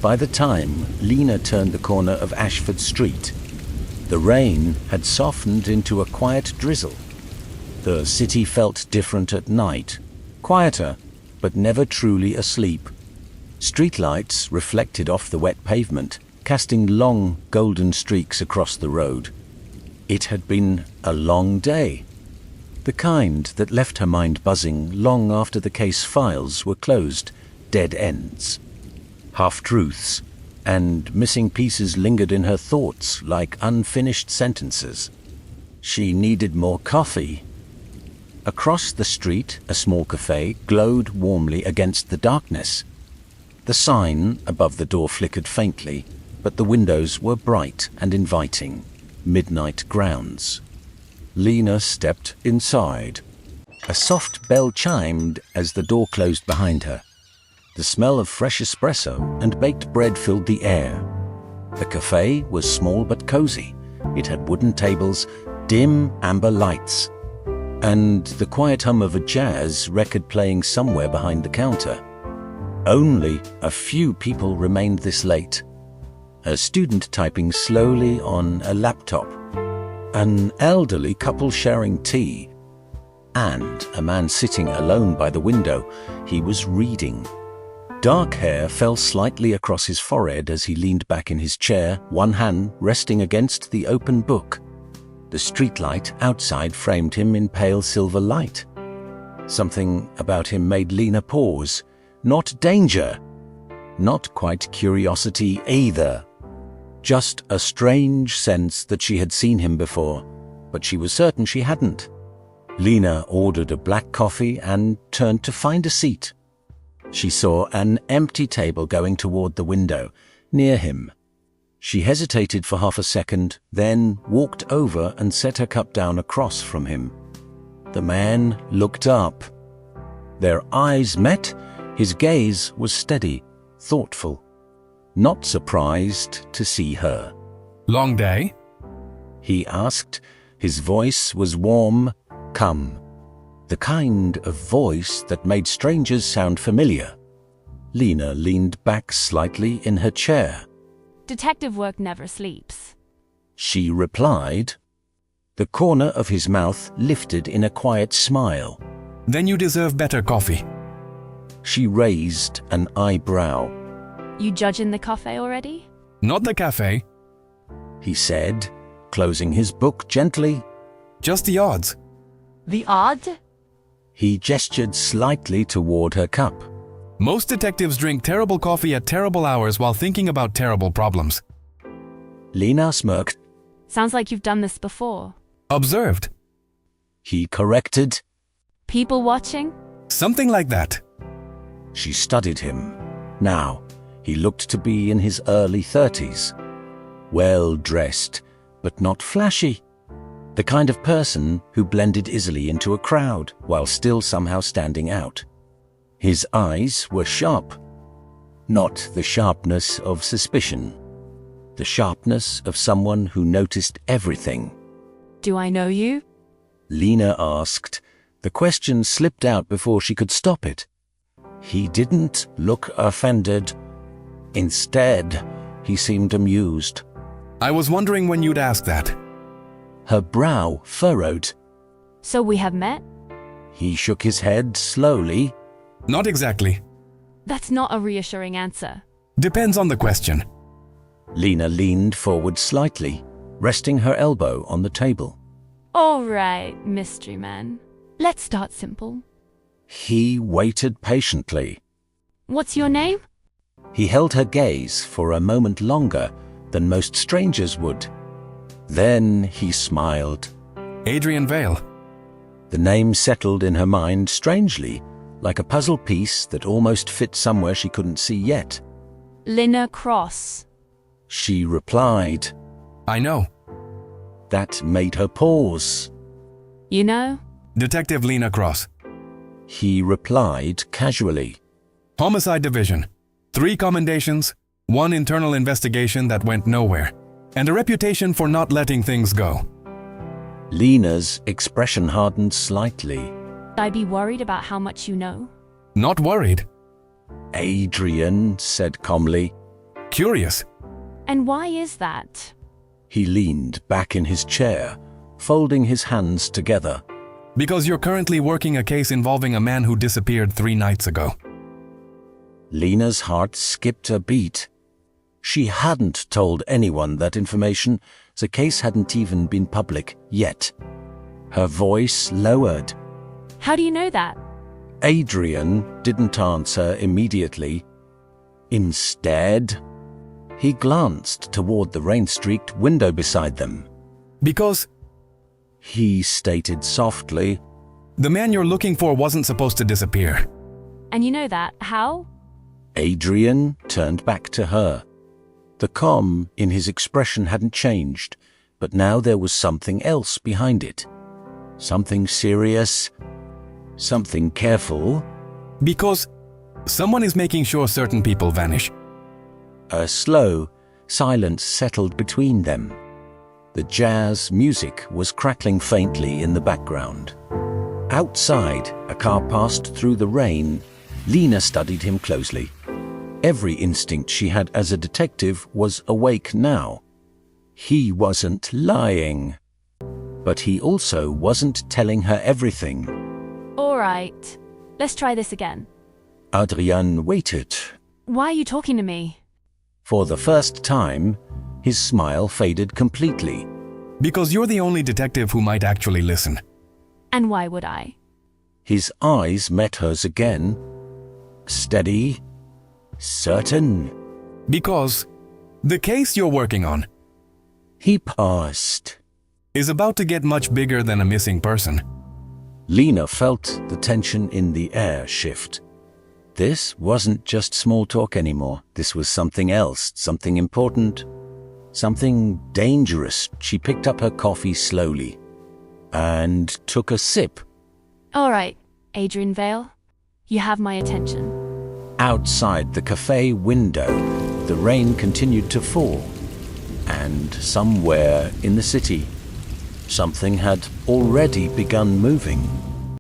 By the time Lena turned the corner of Ashford Street, the rain had softened into a quiet drizzle. The city felt different at night, quieter, but never truly asleep. Streetlights reflected off the wet pavement, casting long golden streaks across the road. It had been a long day, the kind that left her mind buzzing long after the case files were closed, dead ends. Half-truths and missing pieces lingered in her thoughts like unfinished sentences. She needed more coffee. Across the street, a small café glowed warmly against the darkness. The sign above the door flickered faintly, but the windows were bright and inviting. Midnight grounds. Lena stepped inside. A soft bell chimed as the door closed behind her. The smell of fresh espresso and baked bread filled the air. The café was small but cozy. It had wooden tables, dim amber lights, and the quiet hum of a jazz record playing somewhere behind the counter. Only a few people remained this late. A student typing slowly on a laptop, an elderly couple sharing tea, and a man sitting alone by the window. He was reading. Dark hair fell slightly across his forehead as he leaned back in his chair, one hand resting against the open book. The streetlight outside framed him in pale silver light. Something about him made Lena pause. Not danger, not quite curiosity either. Just a strange sense that she had seen him before, but she was certain she hadn't. Lena ordered a black coffee and turned to find a seat. She saw an empty table going toward the window, near him. She hesitated for half a second, then walked over and set her cup down across from him. The man looked up. Their eyes met. His gaze was steady, thoughtful, not surprised to see her. Long day? He asked. His voice was warm, calm, the kind of voice that made strangers sound familiar. Lena leaned back slightly in her chair. Detective work never sleeps, she replied. The corner of his mouth lifted in a quiet smile. Then you deserve better coffee. She raised an eyebrow. You judging the cafe already? Not the cafe. He said, closing his book gently. Just the odds. The odd? He gestured slightly toward her cup. Most detectives drink terrible coffee at terrible hours while thinking about terrible problems. Lena smirked. Sounds like you've done this before. Observed. He corrected. People watching? Something like that. She studied him. Now, he looked to be in his early 30s. Well-dressed, but not flashy. The kind of person who blended easily into a crowd while still somehow standing out. His eyes were sharp. Not the sharpness of suspicion. The sharpness of someone who noticed everything. Do I know you? Lena asked. The question slipped out before she could stop it. He didn't look offended. Instead, he seemed amused. I was wondering when you'd ask that. Her brow furrowed. So we have met? He shook his head slowly. Not exactly. That's not a reassuring answer. Depends on the question. Lena leaned forward slightly, resting her elbow on the table. All right, mystery man. Let's start simple. He waited patiently. What's your name? He held her gaze for a moment longer than most strangers would. Then he smiled. Adrian Vale. The name settled in her mind strangely, like a puzzle piece that almost fit somewhere she couldn't see yet. Lena Cross. She replied. I know. That made her pause. You know? Detective Lena Cross. He replied casually. Homicide Division. 3 commendations, 1 internal investigation that went nowhere, and a reputation for not letting things go. Lena's expression hardened slightly. I'd be worried about how much you know. Not worried. Adrian said calmly. Curious. And why is that? He leaned back in his chair, folding his hands together. Because you're currently working a case involving a man who disappeared 3 nights ago. Lena's heart skipped a beat. She hadn't told anyone that information. The case hadn't even been public yet. Her voice lowered. How do you know that? Adrian didn't answer immediately. Instead, he glanced toward the rain-streaked window beside them. Because He stated softly, the man you're looking for wasn't supposed to disappear. And you know that. How? Adrian turned back to her. The calm in his expression hadn't changed, but now there was something else behind it. Something serious, something careful. Because someone is making sure certain people vanish. A slow silence settled between them. The jazz music was crackling faintly in the background. Outside, a car passed through the rain. Lena studied him closely. Every instinct she had as a detective was awake now. He wasn't lying. But he also wasn't telling her everything. All right. Let's try this again. Adrian waited. Why are you talking to me? For the first time, his smile faded completely. Because you're the only detective who might actually listen. And why would I? His eyes met hers again. Steady, certain. Because the case you're working on He paused. is about to get much bigger than a missing person. Lena felt the tension in the air shift. This wasn't just small talk anymore. This was something else, something important, something dangerous. She picked up her coffee slowly and took a sip. All right, Adrian Vale. You have my attention. Outside the café window, the rain continued to fall. And somewhere in the city, something had already begun moving.